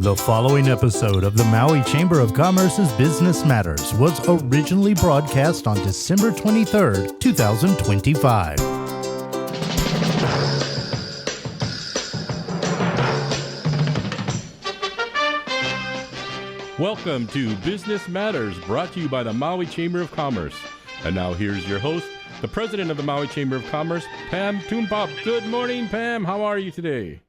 The following episode of the Maui Chamber of Commerce's Business Matters was originally broadcast on December 23rd, 2025. Welcome to Business Matters, brought to you by the Maui Chamber of Commerce. And now here's your host, the president of the Maui Chamber of Commerce, Pam Toonpop. Good morning, Pam. How are you today?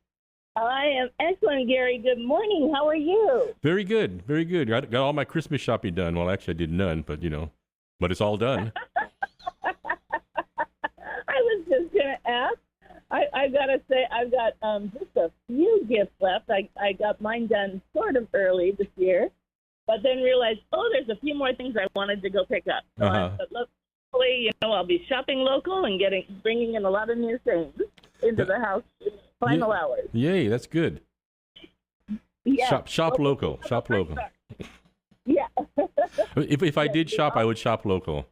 I am excellent, Gary. Good morning. How are you? Very good. Very good. Got all my Christmas shopping done. Well, actually, I did none, but it's all done. I was just going to ask. I got to say, I've got just a few gifts left. I got mine done sort of early this year, but then realized, there's a few more things I wanted to go pick up. So hopefully, I'll be shopping local and bringing in a lot of new things into the house in the final hours. Yay, that's good. Yeah. Shop local. Shop local. Yeah. If I did shop, I would shop local.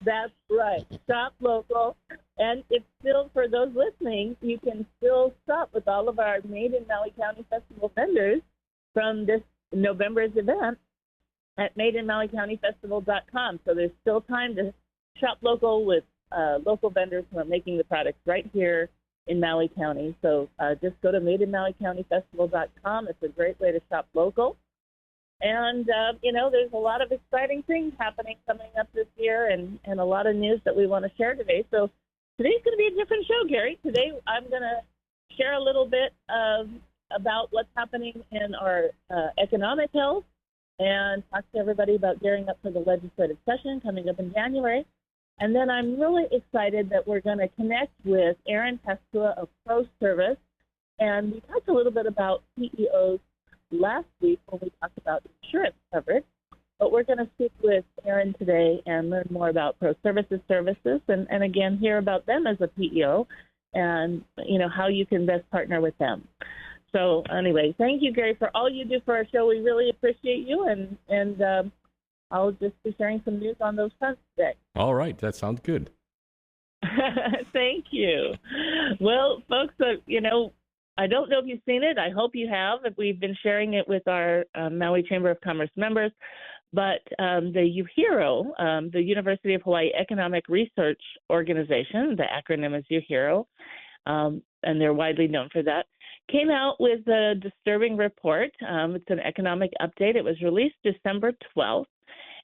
That's right. Shop local. And it's still, for those listening, you can still shop with all of our Made in Maui County Festival vendors from this November's event at madeinmauicountyfestival.com. So there's still time to shop local with local vendors who are making the products right here in Maui County. So just go to madeinmauicountyfestival.com. It's a great way to shop local. And, there's a lot of exciting things happening coming up this year and a lot of news that we want to share today. So today's going to be a different show, Gary. Today I'm going to share a little bit about what's happening in our economic health and talk to everybody about gearing up for the legislative session coming up in January. And then I'm really excited that we're going to connect with Erin Pascua of ProService. And we talked a little bit about CEOs last week when we talked about insurance coverage. But we're going to speak with Erin today and learn more about ProService's services and again, hear about them as a PEO and, how you can best partner with them. So anyway, thank you, Gary, for all you do for our show. We really appreciate you, and I'll just be sharing some news on those fronts today. All right. That sounds good. Thank you. Well, folks, I don't know if you've seen it. I hope you have. We've been sharing it with our Maui Chamber of Commerce members. But the UHERO, the University of Hawaii Economic Research Organization, the acronym is UHERO, and they're widely known for that, came out with a disturbing report. It's an economic update. It was released December 12th,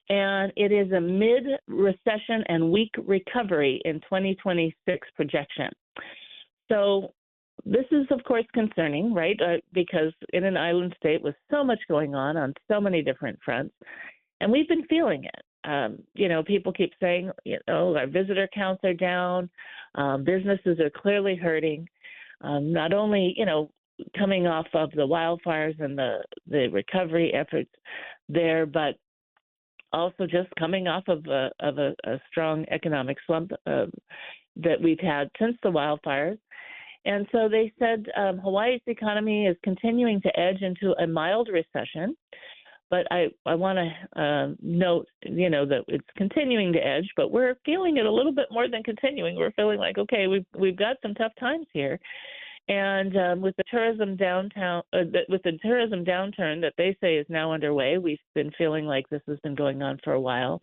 and it is a mid-recession and weak recovery in 2026 projection. So this is, of course, concerning, right, because in an island state with so much going on so many different fronts, and we've been feeling it. People keep saying, our visitor counts are down. Businesses are clearly hurting, not only, coming off of the wildfires and the recovery efforts there, but also just coming off of a strong economic slump that we've had since the wildfires. And so they said Hawaii's economy is continuing to edge into a mild recession. But I want to note, that it's continuing to edge, but we're feeling it a little bit more than continuing. We're feeling like, okay, we've got some tough times here, and with the tourism downturn that they say is now underway, we've been feeling like this has been going on for a while.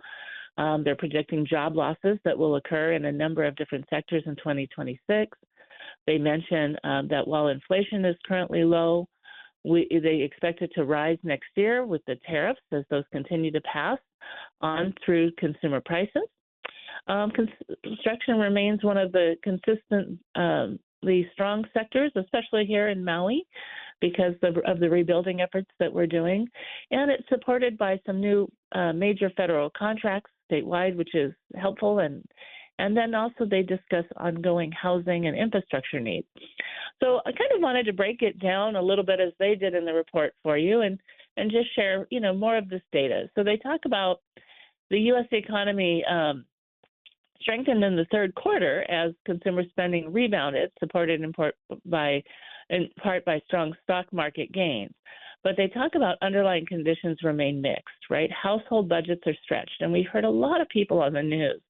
They're projecting job losses that will occur in a number of different sectors in 2026. They mention that while inflation is currently low, they expect it to rise next year with the tariffs as those continue to pass on through consumer prices. Construction remains one of the consistently strong sectors, especially here in Maui, because of the rebuilding efforts that we're doing. And it's supported by some new major federal contracts statewide, which is helpful. And then also they discuss ongoing housing and infrastructure needs. So I kind of wanted to break it down a little bit as they did in the report for you and just share, more of this data. So they talk about the U.S. economy strengthened in the third quarter as consumer spending rebounded, supported in part by strong stock market gains. But they talk about underlying conditions remain mixed, right? Household budgets are stretched, and we've heard a lot of people on the news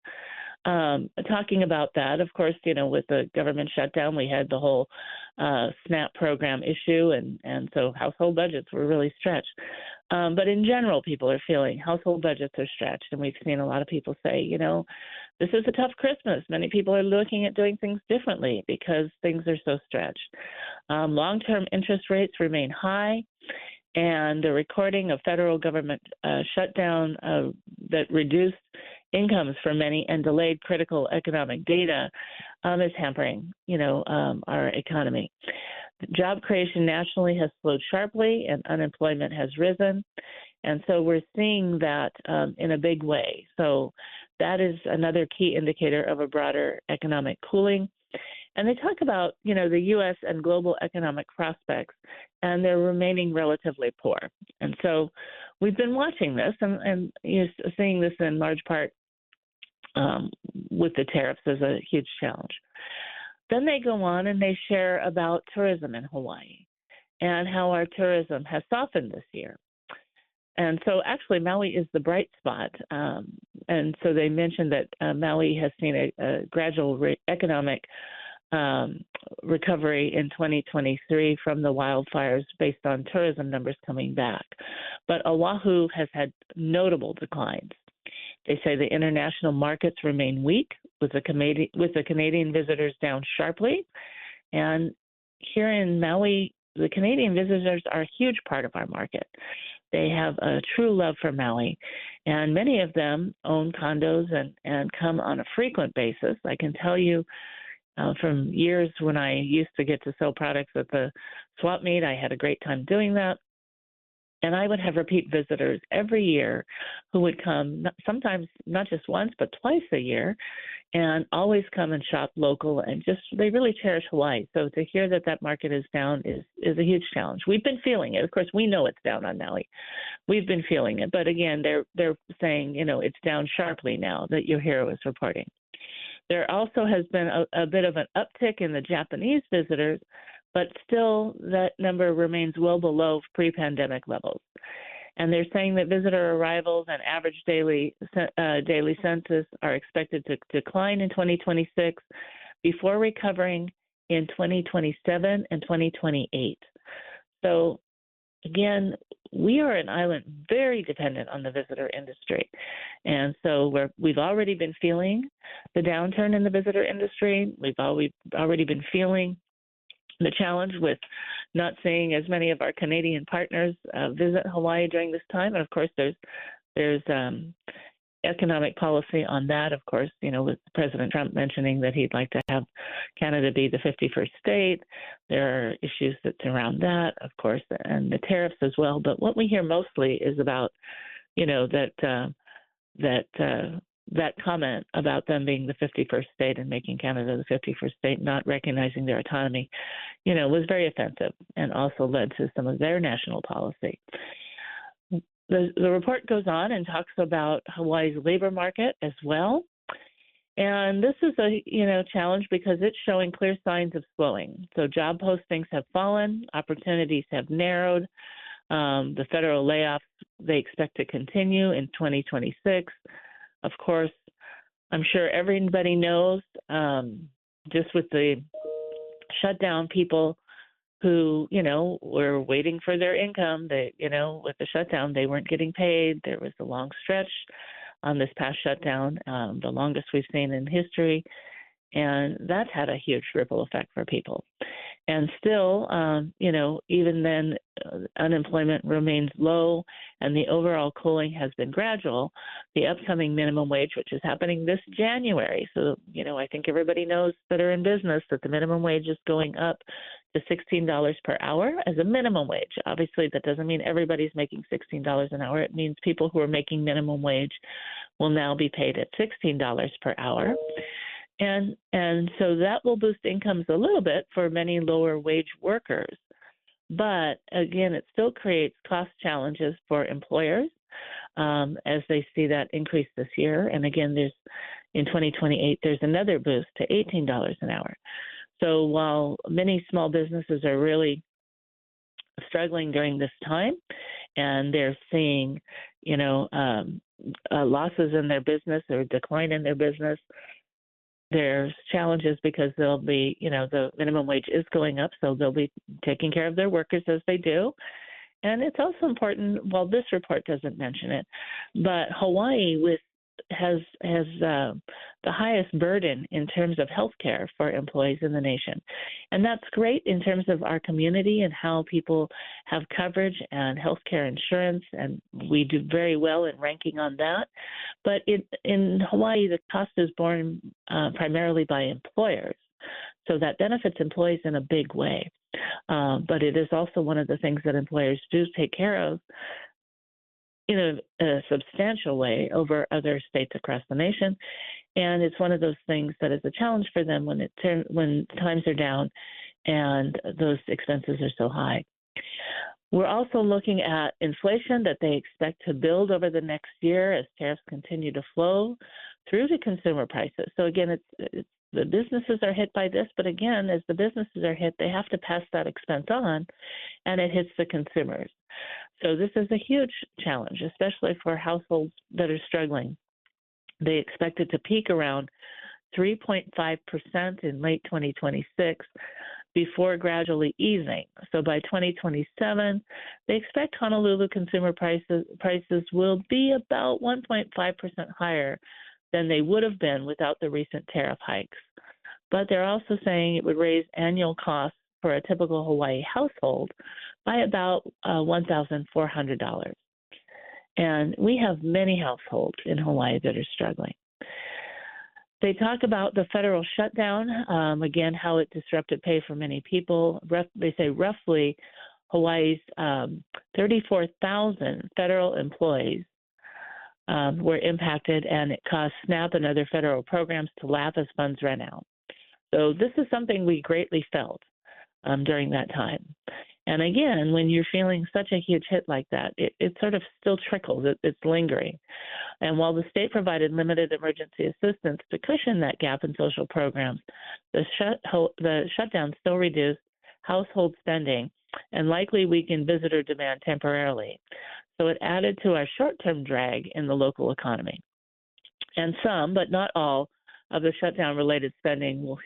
talking about that. Of course, with the government shutdown, we had the whole SNAP program issue, and so household budgets were really stretched. But in general, people are feeling household budgets are stretched, and we've seen a lot of people say, this is a tough Christmas. Many people are looking at doing things differently because things are so stretched. Long-term interest rates remain high, and the recording of federal government shutdown that reduced incomes for many and delayed critical economic data is hampering, our economy. Job creation nationally has slowed sharply, and unemployment has risen. And so we're seeing that in a big way. So that is another key indicator of a broader economic cooling. And they talk about, the U.S. and global economic prospects, and they're remaining relatively poor. And so we've been watching this and seeing this in large part with the tariffs as a huge challenge. Then they go on and they share about tourism in Hawaii and how our tourism has softened this year. And so actually Maui is the bright spot. And so they mentioned that Maui has seen a gradual economic recovery in 2023 from the wildfires based on tourism numbers coming back. But Oahu has had notable declines. They say the international markets remain weak, with the Canadian visitors down sharply. And here in Maui, the Canadian visitors are a huge part of our market. They have a true love for Maui, and many of them own condos and come on a frequent basis. I can tell you from years when I used to get to sell products at the swap meet, I had a great time doing that. And I would have repeat visitors every year who would come, sometimes not just once, but twice a year, and always come and shop local, and they really cherish Hawaii. So to hear that market is down is a huge challenge. We've been feeling it. Of course, we know it's down on Maui. We've been feeling it. But again, they're saying, it's down sharply now that your hero is reporting. There also has been a bit of an uptick in the Japanese visitors, but still that number remains well below pre-pandemic levels. And they're saying that visitor arrivals and average daily census are expected to decline in 2026 before recovering in 2027 and 2028. So again, we are an island very dependent on the visitor industry. And so we've already been feeling the downturn in the visitor industry. We've already been feeling the challenge with not seeing as many of our Canadian partners visit Hawaii during this time. And of course, there's economic policy on that, of course, with President Trump mentioning that he'd like to have Canada be the 51st state. There are issues that surround that, of course, and the tariffs as well. But what we hear mostly is about, that comment about them being the 51st state and making Canada the 51st state, not recognizing their autonomy, was very offensive and also led to some of their national policy. The report goes on and talks about Hawaii's labor market as well. And this is a challenge because it's showing clear signs of slowing. So job postings have fallen, opportunities have narrowed. The federal layoffs, they expect to continue in 2026. Of course, I'm sure everybody knows, just with the shutdown, people who, were waiting for their income, with the shutdown, they weren't getting paid. There was a long stretch on this past shutdown, the longest we've seen in history. And that's had a huge ripple effect for people. And still, even then, unemployment remains low and the overall cooling has been gradual. The upcoming minimum wage, which is happening this January. So, I think everybody knows that are in business that the minimum wage is going up to $16 per hour as a minimum wage. Obviously, that doesn't mean everybody's making $16 an hour. It means people who are making minimum wage will now be paid at $16 per hour. And so that will boost incomes a little bit for many lower wage workers. But again, it still creates cost challenges for employers as they see that increase this year. And again, in 2028, there's another boost to $18 an hour. So while many small businesses are really struggling during this time, and they're seeing, losses in their business or decline in their business. There's challenges because they'll be, the minimum wage is going up, so they'll be taking care of their workers as they do. And it's also important, well, this report doesn't mention it, but Hawaii has the highest burden in terms of health care for employees in the nation. And that's great in terms of our community and how people have coverage and health care insurance, and we do very well in ranking on that. But in Hawaii, the cost is borne primarily by employers. So that benefits employees in a big way. But it is also one of the things that employers do take care of in a substantial way over other states across the nation. And it's one of those things that is a challenge for them when times are down and those expenses are so high. We're also looking at inflation that they expect to build over the next year as tariffs continue to flow through to consumer prices. So again, it's the businesses are hit by this, but again, as the businesses are hit, they have to pass that expense on, and it hits the consumers. So this is a huge challenge, especially for households that are struggling. They expect it to peak around 3.5% in late 2026 before gradually easing. So by 2027, they expect Honolulu consumer prices will be about 1.5% higher than they would have been without the recent tariff hikes. But they're also saying it would raise annual costs for a typical Hawaii household by about $1,400. And we have many households in Hawaii that are struggling. They talk about the federal shutdown, again, how it disrupted pay for many people. They say roughly Hawaii's 34,000 federal employees were impacted, and it caused SNAP and other federal programs to lapse as funds ran out. So this is something we greatly felt during that time. And again, when you're feeling such a huge hit like that, it sort of still trickles. It's lingering. And while the state provided limited emergency assistance to cushion that gap in social programs, the shutdown still reduced household spending and likely weakened visitor demand temporarily. So it added to our short-term drag in the local economy. And some, but not all, of the shutdown-related spending will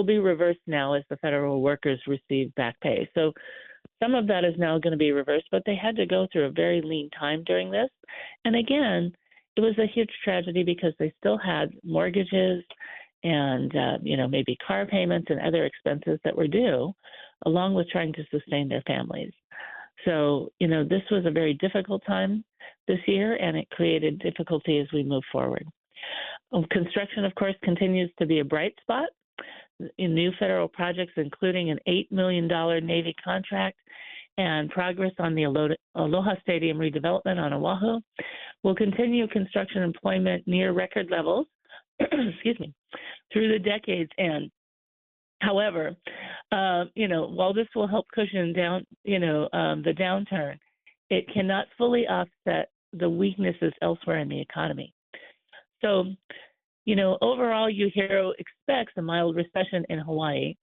be reversed now as the federal workers receive back pay. So some of that is now going to be reversed, but they had to go through a very lean time during this. And again, it was a huge tragedy because they still had mortgages and maybe car payments and other expenses that were due, along with trying to sustain their families. So, this was a very difficult time this year, and it created difficulty as we move forward. Construction, of course, continues to be a bright spot in new federal projects, including an $8 million Navy contract and progress on the Aloha Stadium redevelopment on Oahu. Will continue construction employment near record levels, through the decade's end. However, while this will help cushion down, the downturn, it cannot fully offset the weaknesses elsewhere in the economy. So, overall, UHERO expects a mild recession in Hawaii,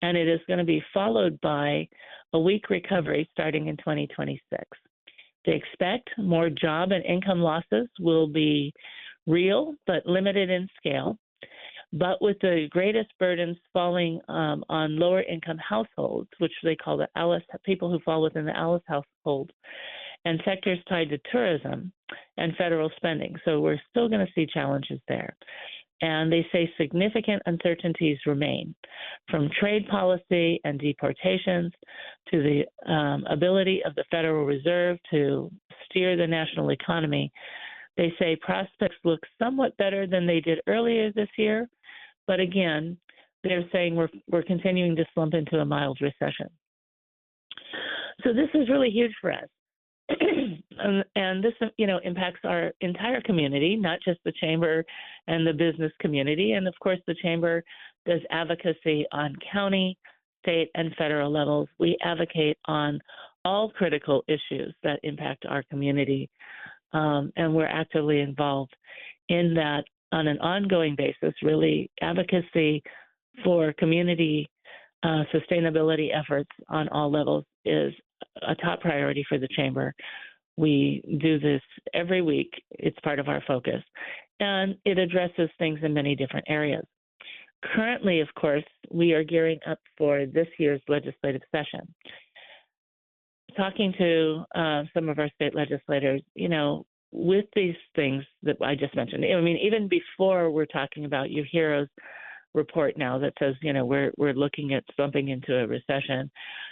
and it is going to be followed by a weak recovery starting in 2026. They expect more job and income losses will be real but limited in scale, but with the greatest burdens falling on lower income households, which they call the ALICE, people who fall within the ALICE household, and sectors tied to tourism and federal spending. So we're still going to see challenges there. And they say significant uncertainties remain, from trade policy and deportations to the ability of the Federal Reserve to steer the national economy. They say prospects look somewhat better than they did earlier this year, but again, they're saying we're continuing to slump into a mild recession. So this is really huge for us. And this, impacts our entire community, not just the chamber and the business community. And of course, the chamber does advocacy on county, state, and federal levels. We advocate on all critical issues that impact our community, and we're actively involved in that on an ongoing basis. Really, advocacy for community sustainability efforts on all levels is a top priority for the Chamber. We do this every week. It's part of our focus, and it addresses things in many different areas. Currently, of course, we are gearing up for this year's legislative session. Talking to some of our state legislators, with these things that I just mentioned, even before we're talking about your heroes report now that says, we're looking at slumping into a recession,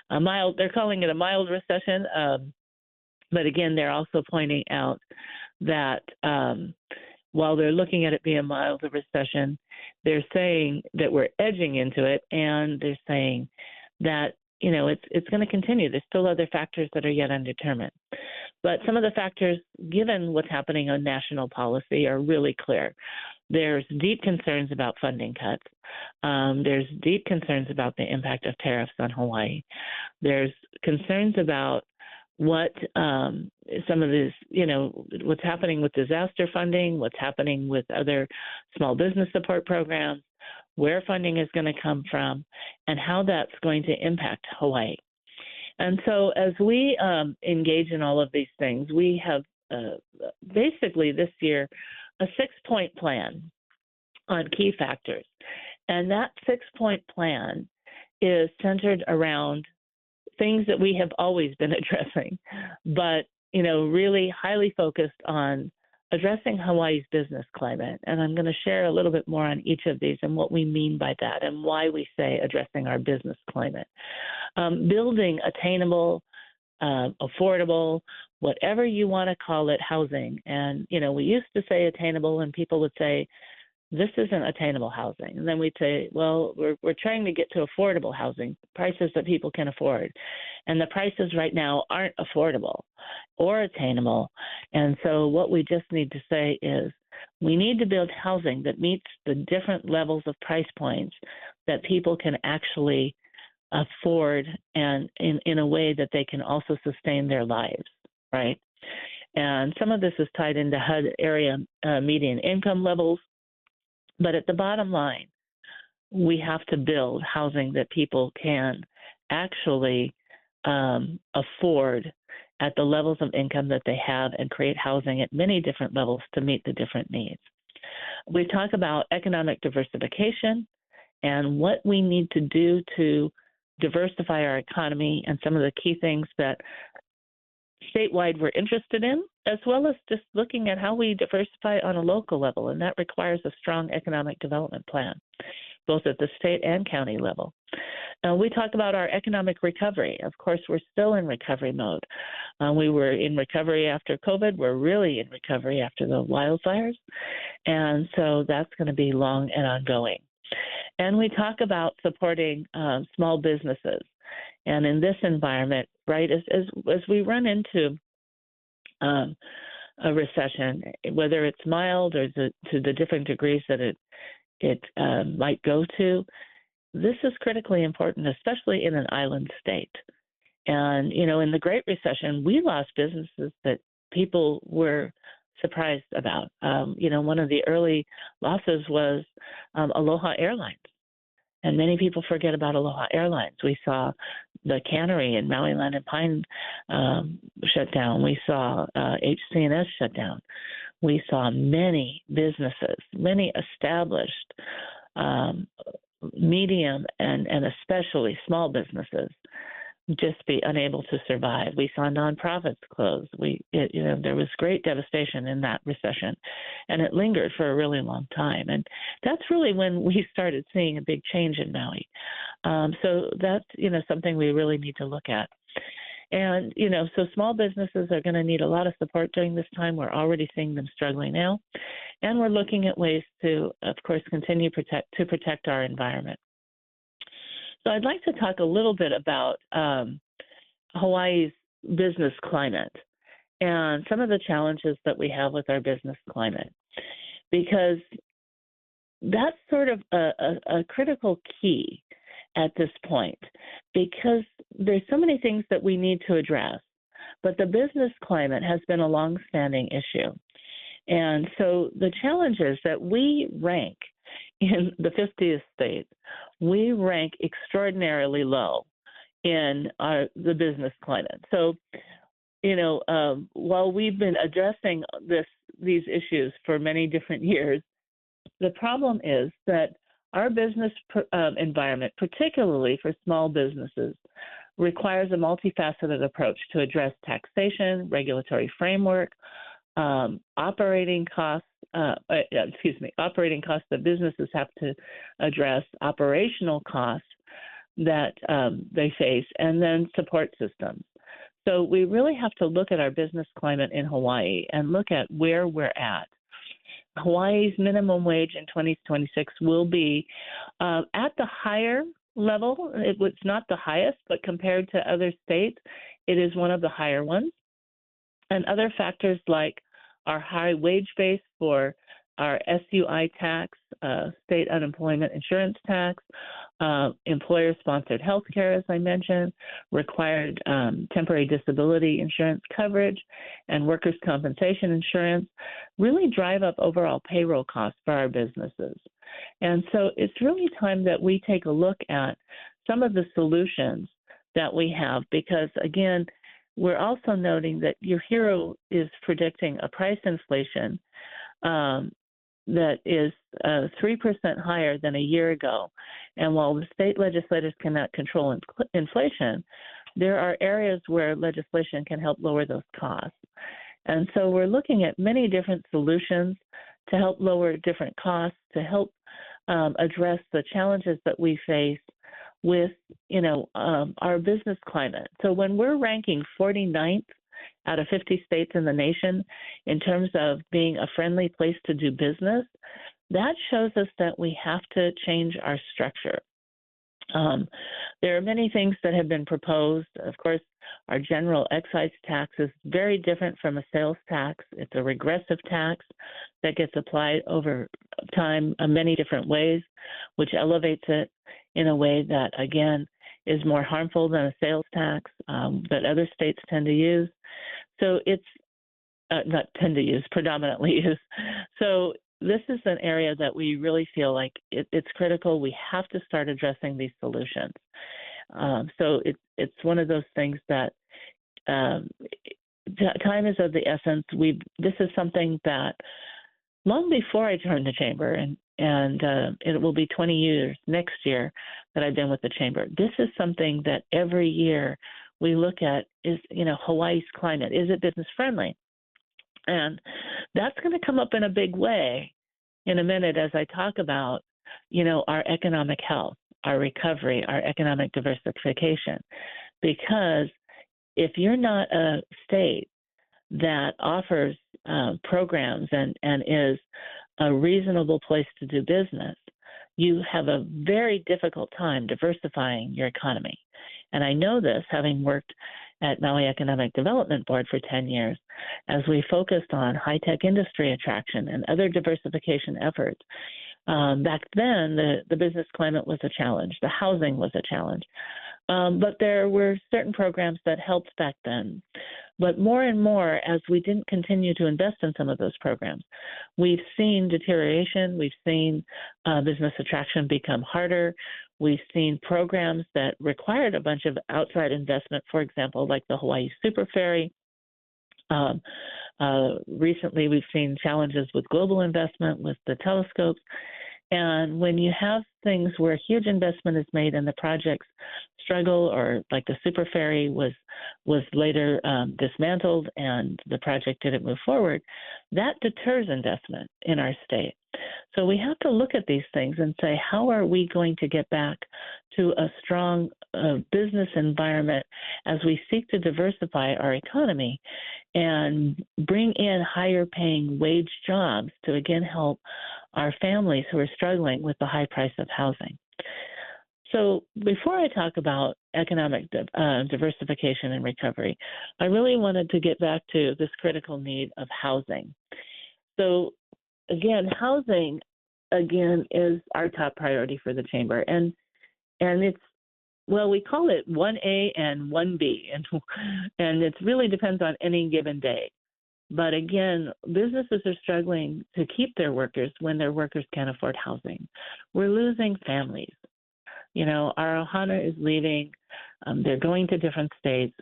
they're calling it a mild recession. But again, they're also pointing out that while they're looking at it being a mild recession, they're saying that we're edging into it, and they're saying that it's going to continue. There's still other factors that are yet undetermined. But some of the factors, given what's happening on national policy, are really clear. There's deep concerns about funding cuts. There's deep concerns about the impact of tariffs on Hawaii. There's concerns about what some of this, what's happening with disaster funding, what's happening with other small business support programs, where funding is going to come from, and how that's going to impact Hawaii. And so as we engage in all of these things, we have basically this year a 6-point plan on key factors. And that 6-point plan is centered around things that we have always been addressing, but, really highly focused on addressing Hawaii's business climate. And I'm going to share a little bit more on each of these and what we mean by that and why we say addressing our business climate. Building attainable, affordable, whatever you want to call it, housing. And, we used to say attainable, and people would say, this isn't attainable housing. And then we'd say, well, we're trying to get to affordable housing, prices that people can afford. And the prices right now aren't affordable or attainable. And so what we just need to say is we need to build housing that meets the different levels of price points that people can actually afford, and in a way that they can also sustain their lives, right? And some of this is tied into HUD area median income levels. But at the bottom line, we have to build housing that people can actually afford at the levels of income that they have, and create housing at many different levels to meet the different needs. We talk about economic diversification and what we need to do to diversify our economy, and some of the key things that statewide we're interested in, as well as just looking at how we diversify on a local level. And that requires a strong economic development plan, both at the state and county level. We talk about our economic recovery. Of course, we're still in recovery mode. We were in recovery after COVID. We're really in recovery after the wildfires. And so that's going to be long and ongoing. And we talk about supporting small businesses. And in this environment, right, as we run into a recession, whether it's mild or to the different degrees that it might go to, this is critically important, especially in an island state. And, in the Great Recession, we lost businesses that people were surprised about. One of the early losses was Aloha Airlines. And many people forget about Aloha Airlines. We saw the cannery in Maui Land and Pine shut down. We saw HC&S shut down. We saw many businesses, many established medium and especially small businesses just be unable to survive. We saw nonprofits close. There was great devastation in that recession, and it lingered for a really long time. And that's really when we started seeing a big change in Maui. So that's, something we really need to look at. And, so small businesses are going to need a lot of support during this time. We're already seeing them struggling now. And we're looking at ways to, of course, continue to protect our environment. So I'd like to talk a little bit about Hawaii's business climate and some of the challenges that we have with our business climate, because that's sort of a critical key at this point, because there's so many things that we need to address, but the business climate has been a longstanding issue. And so the challenges that we rank in the 50th state we rank extraordinarily low in the business climate. So, while we've been addressing these issues for many different years, the problem is that our business environment, particularly for small businesses, requires a multifaceted approach to address taxation, regulatory framework, operating costs that businesses have to address, operational costs that they face, and then support systems. So we really have to look at our business climate in Hawaii and look at where we're at. Hawaii's minimum wage in 2026 will be at the higher level. It's not the highest, but compared to other states, it is one of the higher ones. And other factors like our high wage base for our SUI tax, state unemployment insurance tax, employer-sponsored health care, as I mentioned, required temporary disability insurance coverage, and workers' compensation insurance really drive up overall payroll costs for our businesses. And so it's really time that we take a look at some of the solutions that we have, because, again, we're also noting that your hero is predicting a price inflation that is 3% higher than a year ago. And while the state legislators cannot control inflation, there are areas where legislation can help lower those costs. And so we're looking at many different solutions to help lower different costs, to help address the challenges that we face with, our business climate. So when we're ranking 49th out of 50 states in the nation in terms of being a friendly place to do business, that shows us that we have to change our structure. There are many things that have been proposed. Of course, our general excise tax is very different from a sales tax. It's a regressive tax that gets applied over time in many different ways, which elevates it in a way that, again, is more harmful than a sales tax that other states tend to use. So it's predominantly use. So this is an area that we really feel like it's critical. We have to start addressing these solutions. So it's one of those things that time is of the essence. This is something that long before I joined the chamber, and it will be 20 years next year that I've been with the chamber. This is something that every year we look at is, Hawaii's climate. Is it business friendly? And that's going to come up in a big way in a minute as I talk about, our economic health, our recovery, our economic diversification. Because if you're not a state that offers programs and is a reasonable place to do business, you have a very difficult time diversifying your economy. And I know this, having worked at Maui Economic Development Board for 10 years, as we focused on high-tech industry attraction and other diversification efforts. Back then, the business climate was a challenge. The housing was a challenge. But there were certain programs that helped back then. But more and more, as we didn't continue to invest in some of those programs, we've seen deterioration. We've seen business attraction become harder. We've seen programs that required a bunch of outside investment, for example, like the Hawaii Super Ferry. Recently, we've seen challenges with global investment, with the telescopes. And when you have things where huge investment is made and the projects struggle, or like the Super Ferry was later dismantled and the project didn't move forward, that deters investment in our state. So we have to look at these things and say, how are we going to get back to a strong business environment as we seek to diversify our economy and bring in higher paying wage jobs to, again, help our families who are struggling with the high price of housing. So before I talk about economic diversification and recovery, I really wanted to get back to this critical need of housing. So again, housing, is our top priority for the chamber. And it's, we call it 1A and 1B, and it really depends on any given day. But again, businesses are struggling to keep their workers when their workers can't afford housing. We're losing families. Our ohana is leaving. They're going to different states.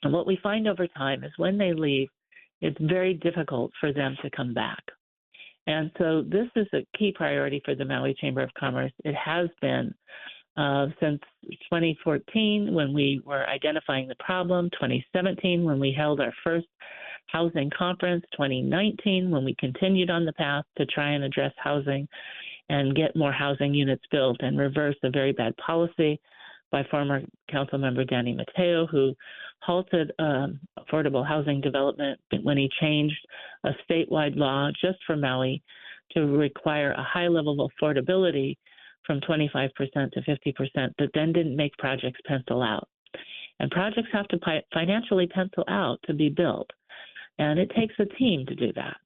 And what we find over time is when they leave, it's very difficult for them to come back. And so this is a key priority for the Maui Chamber of Commerce. It has been since 2014 when we were identifying the problem, 2017 when we held our first housing conference, 2019 when we continued on the path to try and address housing and get more housing units built and reverse a very bad policy by former council member Danny Mateo, who halted affordable housing development when he changed a statewide law just for Maui to require a high level of affordability from 25% to 50% that then didn't make projects pencil out. And projects have to financially pencil out to be built. And it takes a team to do that.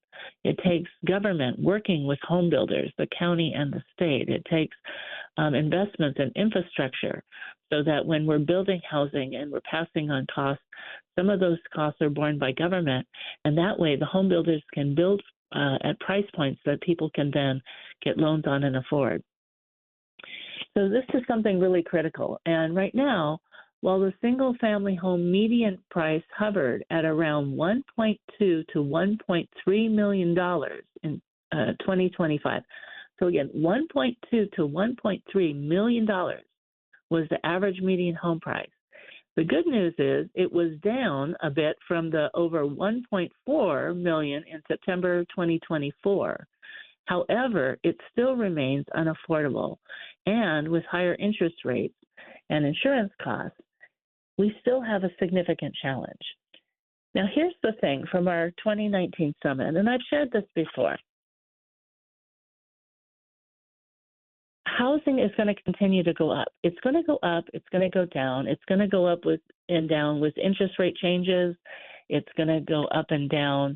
It takes government working with home builders, the county and the state. It takes investments in infrastructure so that when we're building housing and we're passing on costs, some of those costs are borne by government. And that way the home builders can build at price points that people can then get loans on and afford. So this is something really critical. And right now, while the single-family home median price hovered at around $1.2 to $1.3 million in 2025, so again, $1.2 to $1.3 million was the average median home price. The good news is it was down a bit from the over $1.4 million in September 2024. However, it still remains unaffordable, and with higher interest rates and insurance costs, we still have a significant challenge. Now, here's the thing from our 2019 summit, and I've shared this before. Housing is going to continue to go up. It's going to go up. It's going to go down. It's going to go up and down with interest rate changes. It's going to go up and down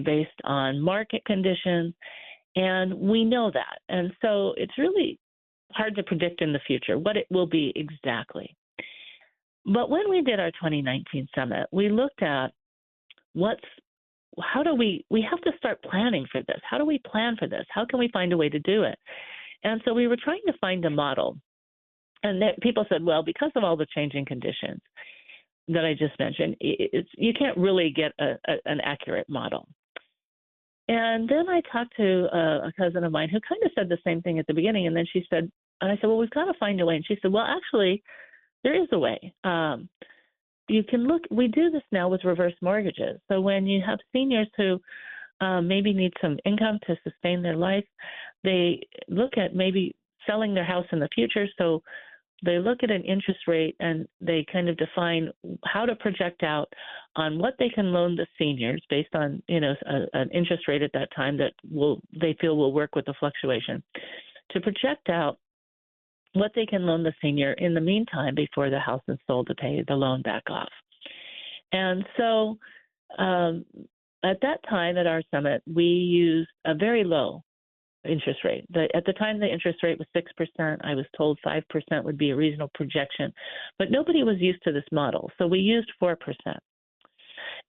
based on market conditions. And we know that. And so it's really hard to predict in the future what it will be exactly. But when we did our 2019 summit, we looked at we have to start planning for this. How do we plan for this? How can we find a way to do it? And so we were trying to find a model. And people said, well, because of all the changing conditions that I just mentioned, you can't really get an accurate model. And then I talked to a cousin of mine who kind of said the same thing at the beginning. And then she said, and I said, well, we've got to find a way. And she said, well, actually, there is a way. You can look, we do this now with reverse mortgages. So when you have seniors who maybe need some income to sustain their life, they look at maybe selling their house in the future. So they look at an interest rate and they kind of define how to project out on what they can loan the seniors based on, an interest rate at that time that they feel will work with the fluctuation, to project out what they can loan the senior in the meantime before the house is sold to pay the loan back off. And so at that time at our summit, we used a very low interest rate. At the time, the interest rate was 6%. I was told 5% would be a reasonable projection, but nobody was used to this model. So we used 4%.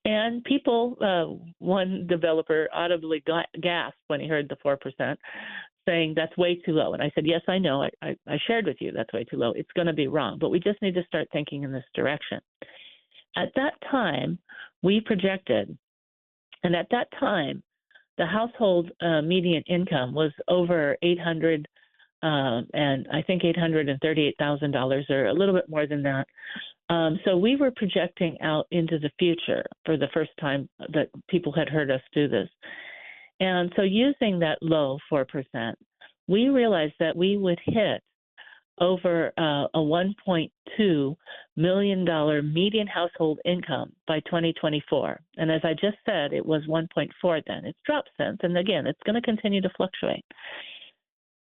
And people, one developer audibly gasped when he heard the 4%, saying that's way too low. And I said, yes, I know. I shared with you that's way too low. It's going to be wrong, but we just need to start thinking in this direction. At that time, we projected, and at that time, the household median income was over $800, and I think $838,000, or a little bit more than that. So we were projecting out into the future for the first time that people had heard us do this. And so using that low 4%, we realized that we would hit over a $1.2 million median household income by 2024. And as I just said, it was 1.4 then. It's dropped since. And again, it's going to continue to fluctuate.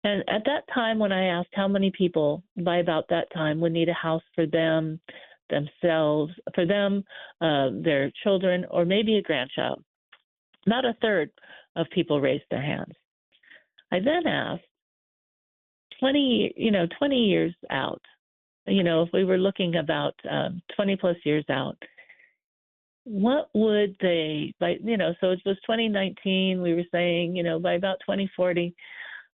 And at that time, when I asked how many people by about that time would need a house for themselves, for them, their children, or maybe a grandchild, about a third of people raised their hands. I then asked, 20 years out, if we were looking about 20 plus years out, what would they, so it was 2019, we were saying, by about 2040,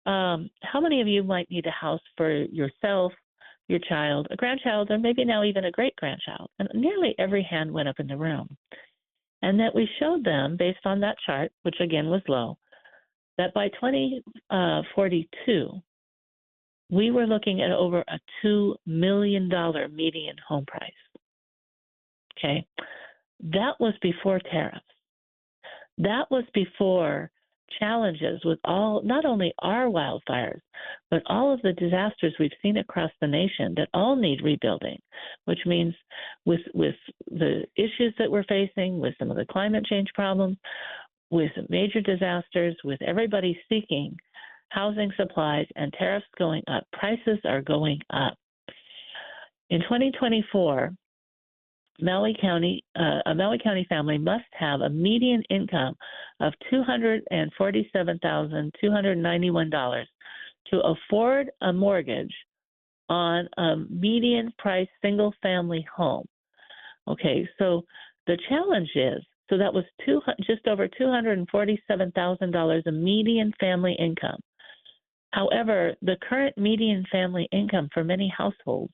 how many of you might need a house for yourself, your child, a grandchild, or maybe now even a great-grandchild? And nearly every hand went up in the room. And that we showed them, based on that chart, which again was low, that by 2042, we were looking at over a $2 million median home price. Okay? That was before tariffs. That was before challenges with not only our wildfires, but all of the disasters we've seen across the nation that all need rebuilding, which means with the issues that we're facing, with some of the climate change problems, with major disasters, with everybody seeking housing supplies and tariffs going up, prices are going up. In 2024, a Maui County family must have a median income of $247,291 to afford a mortgage on a median price single family home. Okay, so the challenge is, so that was just over $247,000 a median family income. However, the current median family income for many households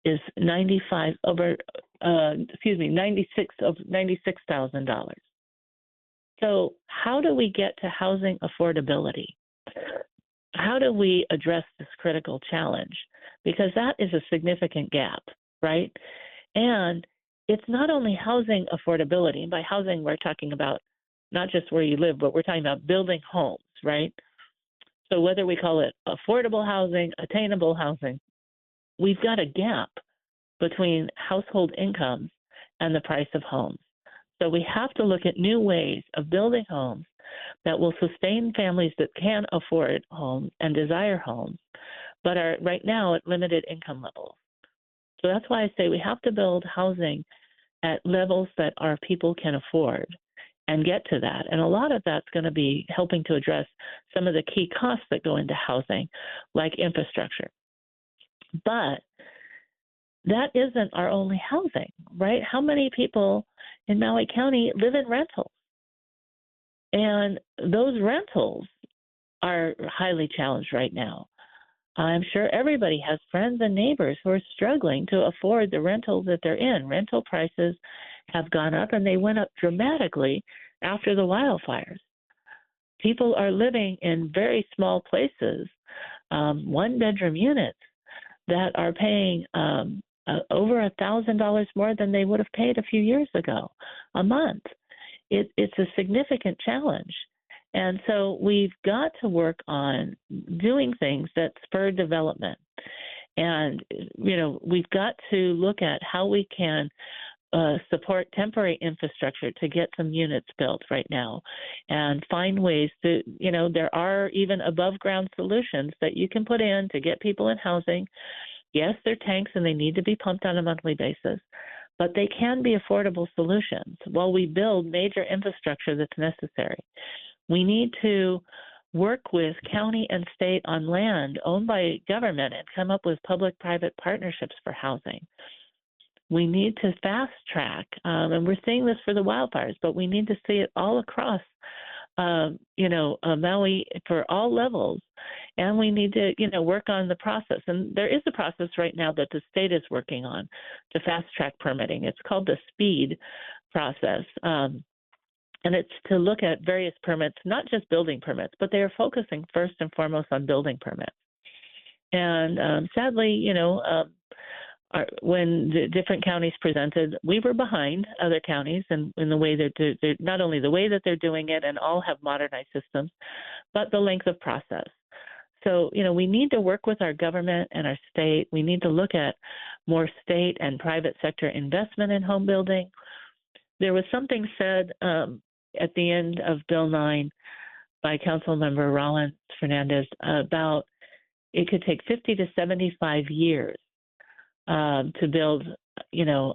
is $96,000. So how do we get to housing affordability? How do we address this critical challenge? Because that is a significant gap, right? And it's not only housing affordability. And by housing, we're talking about not just where you live, but we're talking about building homes, right? So whether we call it affordable housing, attainable housing, we've got a gap between household incomes and the price of homes. So we have to look at new ways of building homes that will sustain families that can afford homes and desire homes, but are right now at limited income levels. So that's why I say we have to build housing at levels that our people can afford and get to that. And a lot of that's going to be helping to address some of the key costs that go into housing, like infrastructure. But that isn't our only housing, right? How many people in Maui County live in rentals? And those rentals are highly challenged right now. I'm sure everybody has friends and neighbors who are struggling to afford the rentals that they're in. Rental prices have gone up, and they went up dramatically after the wildfires. People are living in very small places, one-bedroom units, that are paying over $1,000 more than they would have paid a few years ago a month. It's a significant challenge. And so we've got to work on doing things that spur development. And, we've got to look at how we can support temporary infrastructure to get some units built right now and find ways to, there are even above ground solutions that you can put in to get people in housing. Yes, they're tanks and they need to be pumped on a monthly basis, but they can be affordable solutions while we build major infrastructure that's necessary. We need to work with county and state on land owned by government and come up with public-private partnerships for housing. We need to fast track, and we're seeing this for the wildfires, but we need to see it all across, Maui for all levels. And we need to, work on the process. And there is a process right now that the state is working on to fast track permitting. It's called the SPEED process. And it's to look at various permits, not just building permits, but they are focusing first and foremost on building permits. And sadly, when the different counties presented, we were behind other counties in the way that they're not only the way that they're doing it, and all have modernized systems, but the length of process. So, we need to work with our government and our state. We need to look at more state and private sector investment in home building. There was something said at the end of Bill 9 by Councilmember Rollins Fernandez about it could take 50 to 75 years to build,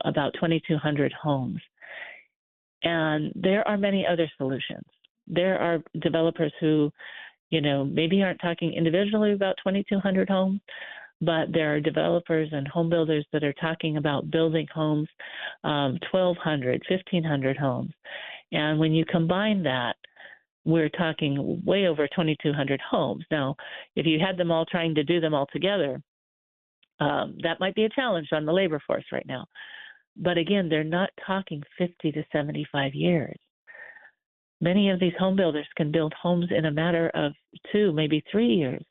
about 2,200 homes. And there are many other solutions. There are developers who, maybe aren't talking individually about 2,200 homes, but there are developers and home builders that are talking about building homes, 1,200, 1,500 homes. And when you combine that we're talking way over 2,200 homes. Now, if you had them all trying to do them all together, that might be a challenge on the labor force right now. But again, they're not talking 50 to 75 years. Many of these home builders can build homes in a matter of 2, maybe 3 years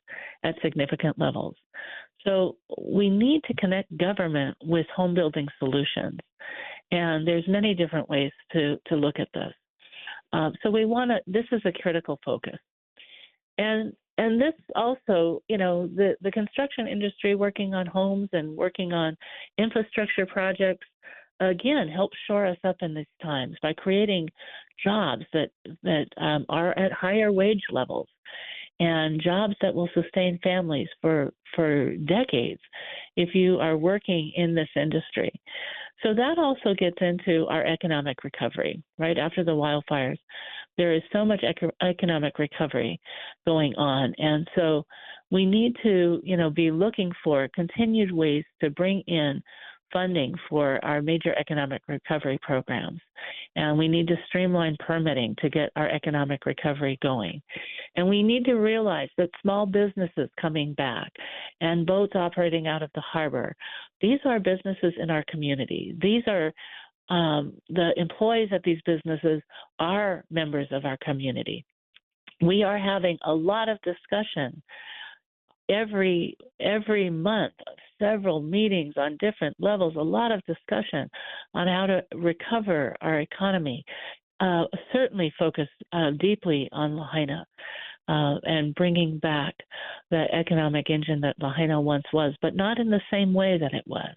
at significant levels. So we need to connect government with home building solutions. And there's many different ways to look at this. So this is a critical focus. And this also, the construction industry working on homes and working on infrastructure projects, again, helps shore us up in these times by creating jobs that are at higher wage levels and jobs that will sustain families for decades if you are working in this industry. So that also gets into our economic recovery, right? After the wildfires, there is so much economic recovery going on. And so we need to, be looking for continued ways to bring in funding for our major economic recovery programs. And we need to streamline permitting to get our economic recovery going. And we need to realize that small businesses coming back and boats operating out of the harbor, these are businesses in our community. These are the employees at these businesses are members of our community. We are having a lot of discussion every month, several meetings on different levels, a lot of discussion on how to recover our economy, certainly focus deeply on Lahaina and bringing back the economic engine that Lahaina once was, but not in the same way that it was.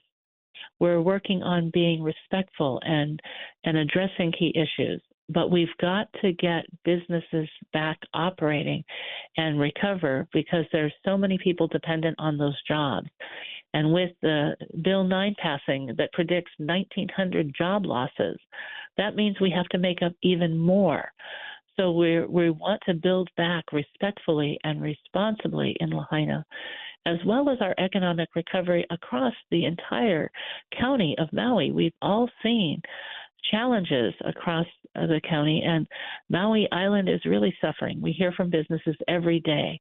We're working on being respectful and addressing key issues. But we've got to get businesses back operating and recover because there's so many people dependent on those jobs. And with the Bill 9 passing that predicts 1,900 job losses, that means we have to make up even more. So we want to build back respectfully and responsibly in Lahaina, as well as our economic recovery across the entire county of Maui. We've all seen challenges across the county, and Maui Island is really suffering. We hear from businesses every day.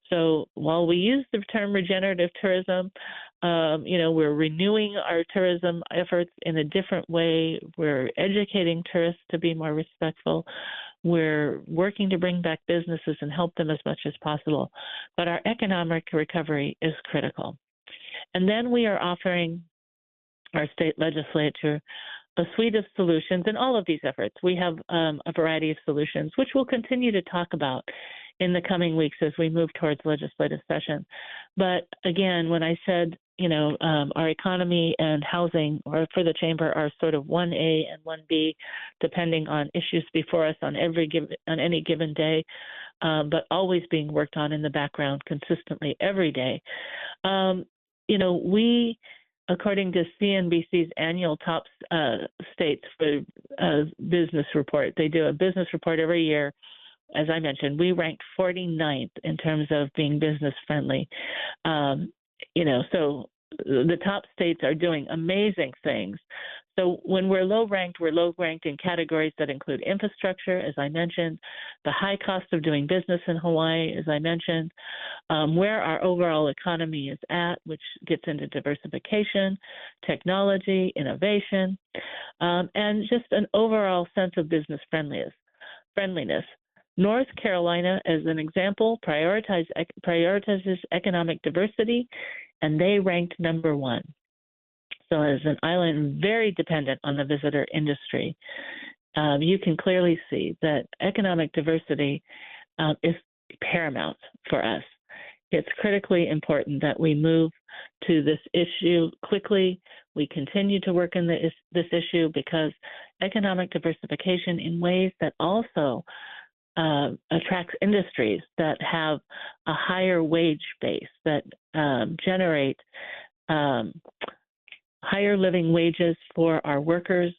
So while we use the term regenerative tourism, we're renewing our tourism efforts in a different way. We're educating tourists to be more respectful. We're working to bring back businesses and help them as much as possible. But our economic recovery is critical. And then we are offering our state legislature a suite of solutions in all of these efforts. We have a variety of solutions, which we'll continue to talk about in the coming weeks as we move towards legislative session. But again, when I said, our economy and housing or for the chamber are sort of 1A and 1B, depending on issues before us on any given day, but always being worked on in the background consistently every day. We, according to CNBC's annual top states for business report, they do a business report every year. As I mentioned, we ranked 49th in terms of being business friendly. So the top states are doing amazing things. So when we're low ranked in categories that include infrastructure, as I mentioned, the high cost of doing business in Hawaii, as I mentioned, where our overall economy is at, which gets into diversification, technology, innovation, and just an overall sense of business friendliness. North Carolina, as an example, prioritizes economic diversity, and they ranked number 1. So as an island very dependent on the visitor industry, you can clearly see that economic diversity is paramount for us. It's critically important that we move to this issue quickly. We continue to work in this issue because economic diversification in ways that also attracts industries that have a higher wage base, that generate higher living wages for our workers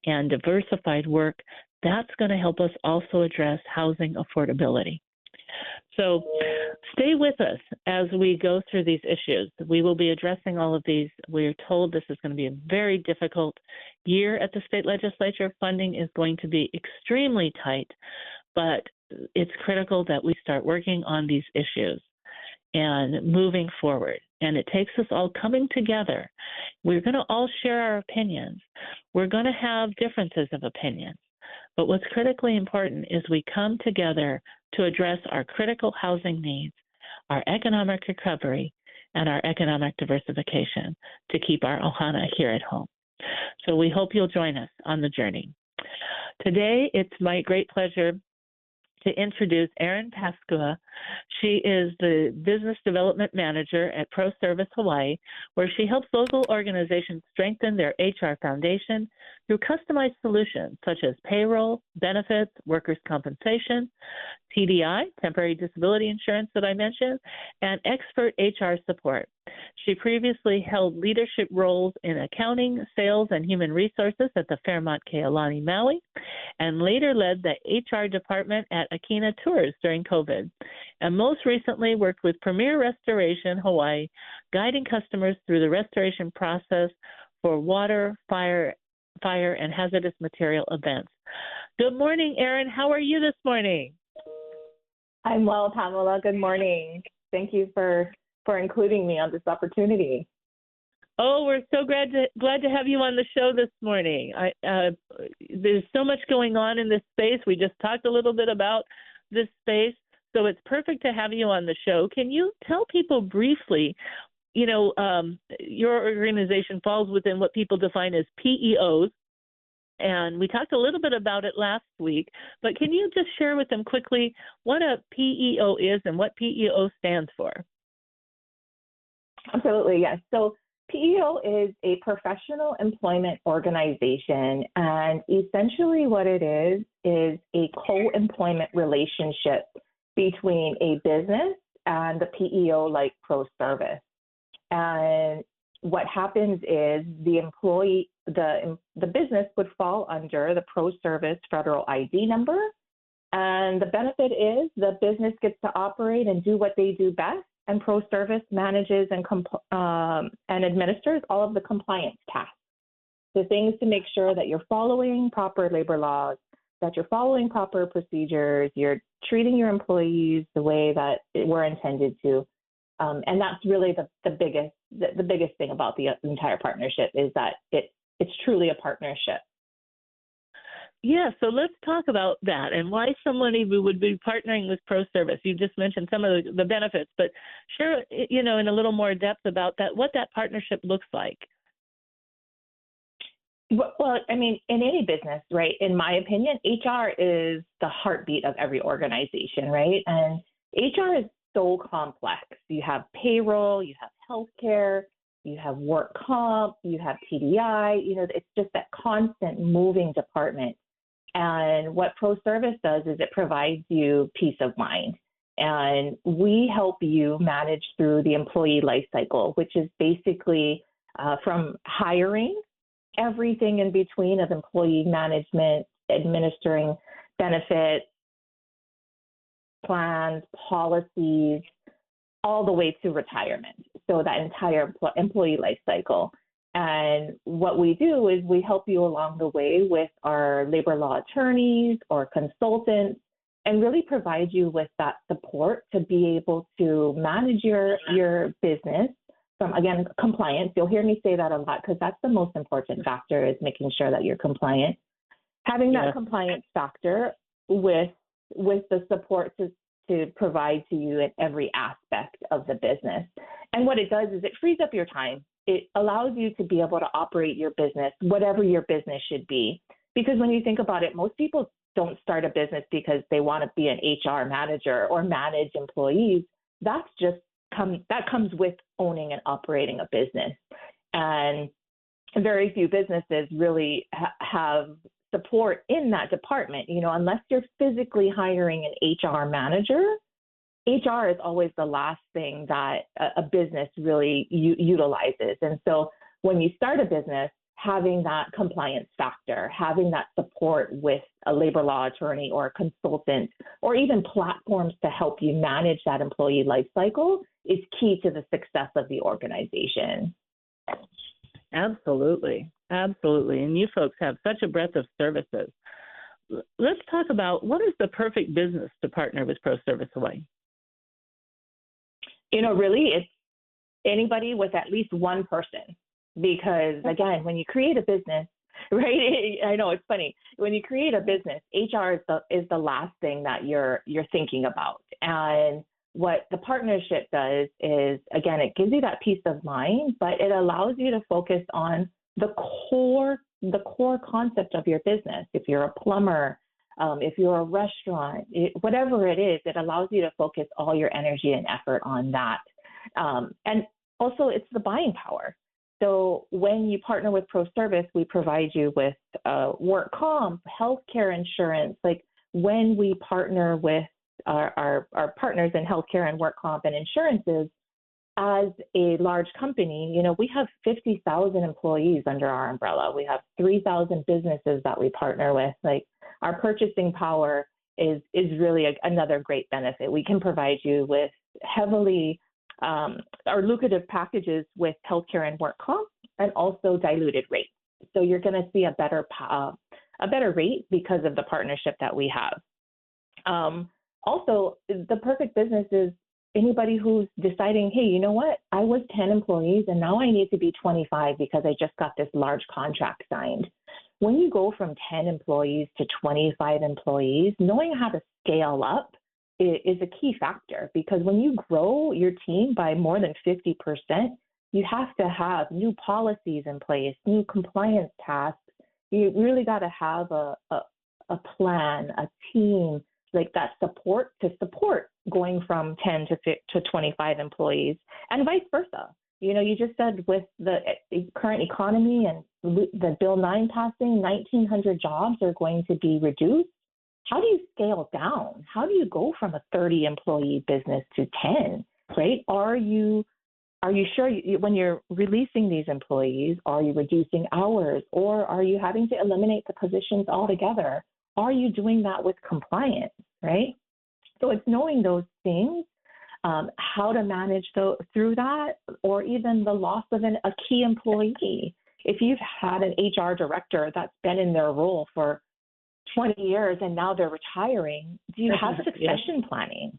and diversified work. That's going to help us also address housing affordability. So stay with us as we go through these issues. We will be addressing all of these. We're told this is going to be a very difficult year at the state legislature. Funding is going to be extremely tight, but it's critical that we start working on these issues and moving forward. And it takes us all coming together. We're going to all share our opinions. We're going to have differences of opinions. But what's critically important is we come together to address our critical housing needs, our economic recovery, and our economic diversification to keep our ohana here at home. So we hope you'll join us on the journey. Today, it's my great pleasure to introduce Erin Pascua. She is the Business Development Manager at ProService Hawaii, where she helps local organizations strengthen their HR foundation through customized solutions such as payroll, benefits, workers' compensation, TDI, temporary disability insurance that I mentioned, and expert HR support. She previously held leadership roles in accounting, sales, and human resources at the Fairmont Kealani, Maui, and later led the HR department at Akina Tours during COVID, and most recently worked with Premier Restoration Hawaii, guiding customers through the restoration process for water, fire, and hazardous material events. Good morning, Erin. How are you this morning? I'm well, Pamela. Good morning. Thank you for including me on this opportunity. Oh, we're so glad to have you on the show this morning. There's so much going on in this space. We just talked a little bit about this space, so it's perfect to have you on the show. Can you tell people briefly, your organization falls within what people define as PEOs, and we talked a little bit about it last week, but can you just share with them quickly what a PEO is and what PEO stands for? Absolutely, yes. So PEO is a professional employment organization, and essentially what it is a co-employment relationship between a business and the PEO like ProService. And what happens is the business would fall under the ProService federal ID number, and the benefit is the business gets to operate and do what they do best, and ProService manages and administers all of the compliance tasks. The things to make sure that you're following proper labor laws, that you're following proper procedures, you're treating your employees the way that we're intended to. And that's really the biggest thing about the entire partnership is that it's truly a partnership. Yeah, so let's talk about that and why somebody would be partnering with ProService. You just mentioned some of the benefits, but share, in a little more depth about that, what that partnership looks like. Well, I mean, in any business, right, in my opinion, HR is the heartbeat of every organization, right? And HR is so complex. You have payroll, you have healthcare, you have work comp, you have TDI, it's just that constant moving department. And what ProService does is it provides you peace of mind. And we help you manage through the employee life cycle, which is basically from hiring, everything in between of employee management, administering benefits, plans, policies, all the way to retirement. So that entire employee life cycle. And what we do is we help you along the way with our labor law attorneys or consultants and really provide you with that support to be able to manage your business from, again, compliance. You'll hear me say that a lot because that's the most important factor is making sure that you're compliant. Having that compliance factor with the support to provide to you in every aspect of the business. And what it does is it frees up your time. It allows you to be able to operate your business, whatever your business should be. Because when you think about it, most people don't start a business because they want to be an HR manager or manage employees. That comes with owning and operating a business. And very few businesses really have support in that department. Unless you're physically hiring an HR manager, HR is always the last thing that a business really utilizes. And so when you start a business, having that compliance factor, having that support with a labor law attorney or a consultant, or even platforms to help you manage that employee life cycle is key to the success of the organization. Absolutely. And you folks have such a breadth of services. let's talk about what is the perfect business to partner with ProService Hawaii? Really, it's anybody with at least one person. Because again, when you create a business, right? I know it's funny. When you create a business, HR is the last thing that you're thinking about. And what the partnership does is, again, it gives you that peace of mind, but it allows you to focus on the core concept of your business. If you're a plumber, if you're a restaurant, whatever it is, it allows you to focus all your energy and effort on that. And also, it's the buying power. So when you partner with ProService, we provide you with work comp, healthcare insurance. Like when we partner with our partners in healthcare and work comp and insurances, as a large company, we have 50,000 employees under our umbrella. We have 3,000 businesses that we partner with. Like our purchasing power is really another great benefit. We can provide you with heavily or lucrative packages with healthcare and work comp, and also diluted rates. So you're going to see a better rate because of the partnership that we have. Also, the perfect business is anybody who's deciding, hey, you know what? I was 10 employees and now I need to be 25 because I just got this large contract signed. When you go from 10 employees to 25 employees, knowing how to scale up is a key factor, because when you grow your team by more than 50%, you have to have new policies in place, new compliance tasks. You really got to have a plan, a team like that support going from 10 to 25 employees, and vice versa. You just said with the current economy and the Bill 9 passing, 1,900 jobs are going to be reduced. How do you scale down? How do you go from a 30-employee business to 10, right? Are you sure when you're releasing these employees, are you reducing hours, or are you having to eliminate the positions altogether? Are you doing that with compliance, right? So it's knowing those things, how to manage through that, or even the loss of a key employee. If you've had an HR director that's been in their role for 20 years and now they're retaring, do you have succession planning?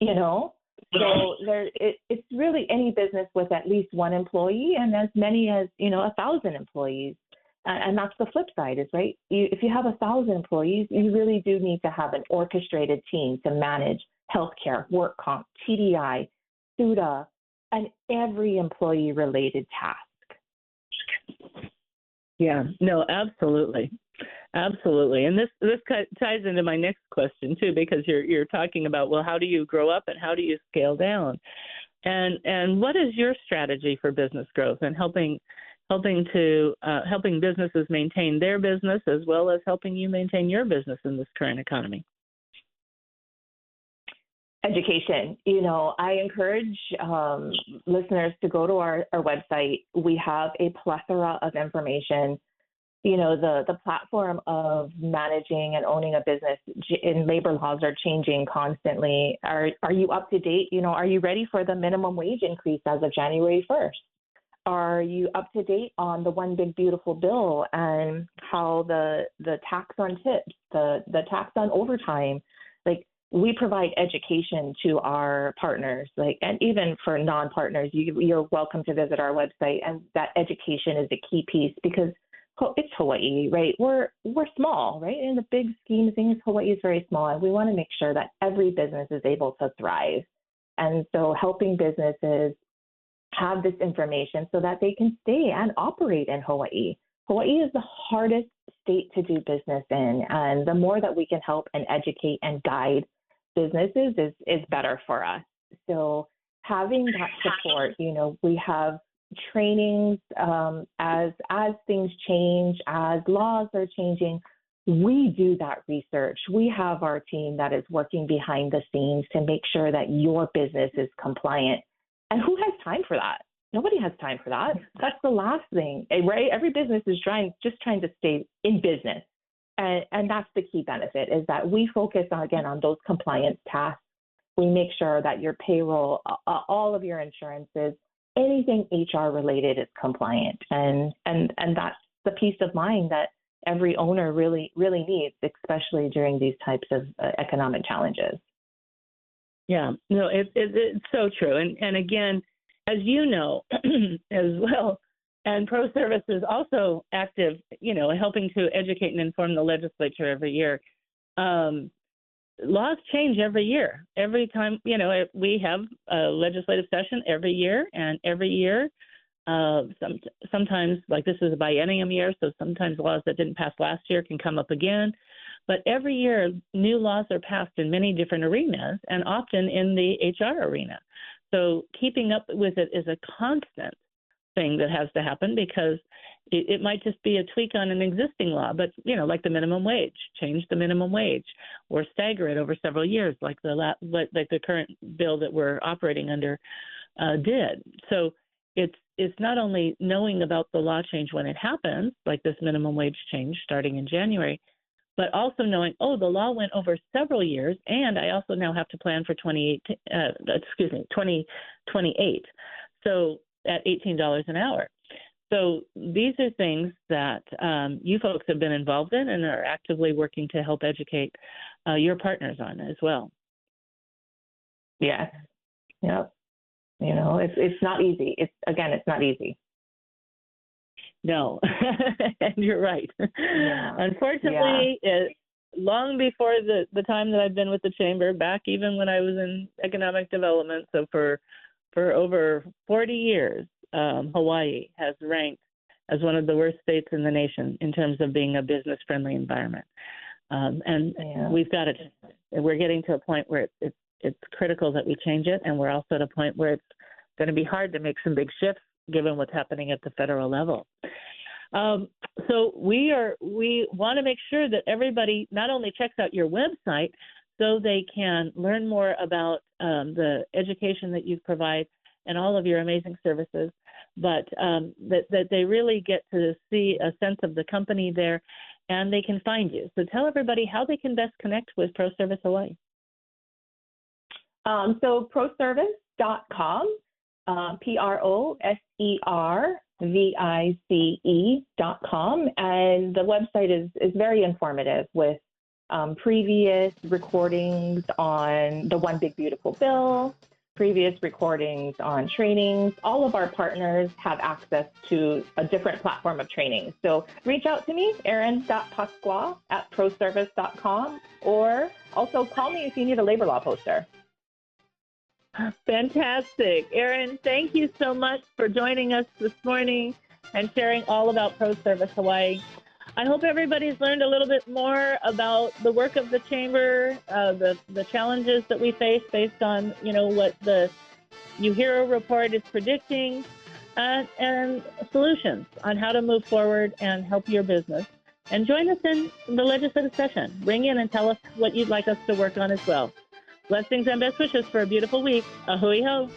So it's really any business with at least one employee and as many as 1,000 employees. And that's the flip side, is right. If you have 1,000 employees, you really do need to have an orchestrated team to manage healthcare, work comp, TDI, SUTA, and every employee-related task. Yeah, no, absolutely. Absolutely. And this ties into my next question too, because you're talking about, well, how do you grow up and how do you scale down? And what is your strategy for business growth and helping businesses maintain their business as well as helping you maintain your business in this current economy? Education. I encourage listeners to go to our website. We have a plethora of information. The platform of managing and owning a business in labor laws are changing constantly. Are you up to date? Are you ready for the minimum wage increase as of January 1st? Are you up to date on the One Big Beautiful Bill and how the tax on tips, the tax on overtime? Like, we provide education to our partners, and even for non-partners, you're welcome to visit our website. And that education is a key piece because it's Hawaii, right? We're small, right? In the big scheme of things, Hawaii is very small, and we want to make sure that every business is able to thrive. And so helping businesses have this information so that they can stay and operate in Hawaii. Hawaii is the hardest state to do business in, and the more that we can help and educate and guide businesses is better for us. So having that support, we have trainings as things change, as laws are changing. We do that research. We have our team that is working behind the scenes to make sure that your business is compliant. And who has time for that? Nobody has time for that. That's the last thing, right? Every business is just trying to stay in business. And that's the key benefit, is that we focus on those compliance tasks. We make sure that your payroll, all of your insurances, anything HR related is compliant. And that's the peace of mind that every owner really needs, especially during these types of economic challenges. Yeah, no, it's so true. And again, as you know, as well, and ProService is also active, helping to educate and inform the legislature every year. Laws change every year. Every time, we have a legislative session every year, and every year, sometimes, like this is a biennium year, so sometimes laws that didn't pass last year can come up again. But every year, new laws are passed in many different arenas, and often in the HR arena. So keeping up with it is a constant thing that has to happen, because it might just be a tweak on an existing law, but like the minimum wage, change the minimum wage, or stagger it over several years, like the current bill that we're operating under did. So it's not only knowing about the law change when it happens, like this minimum wage change starting in January, but also knowing, the law went over several years, and I also now have to plan for 2028. So at $18 an hour. So these are things that you folks have been involved in and are actively working to help educate your partners on as well. Yes. Yep. It's not easy. It's not easy. No, and you're right. Yeah. Unfortunately, long before the time that I've been with the Chamber, back even when I was in economic development, so for over 40 years, Hawaii has ranked as one of the worst states in the nation in terms of being a business-friendly environment. We've got it. We're getting to a point where it's critical that we change it, and we're also at a point where it's going to be hard to make some big shifts given what's happening at the federal level. So we want to make sure that everybody not only checks out your website so they can learn more about the education that you provide and all of your amazing services, but that they really get to see a sense of the company there, and they can find you. So tell everybody how they can best connect with ProService Hawaii. So ProService.com, ProService.com, and the website is very informative with previous recordings on the One Big Beautiful Bill, previous recordings on trainings. All of our partners have access to a different platform of training. So reach out to me, Erin.Pascua@ProService.com, or also call me if you need a labor law poster. Fantastic. Erin, thank you so much for joining us this morning and sharing all about ProService Hawaii. I hope everybody's learned a little bit more about the work of the Chamber, the challenges that we face based on, what the UHERO report is predicting, and solutions on how to move forward and help your business. And join us in the legislative session. Ring in and tell us what you'd like us to work on as well. Blessings and best wishes for a beautiful week. A hui ho.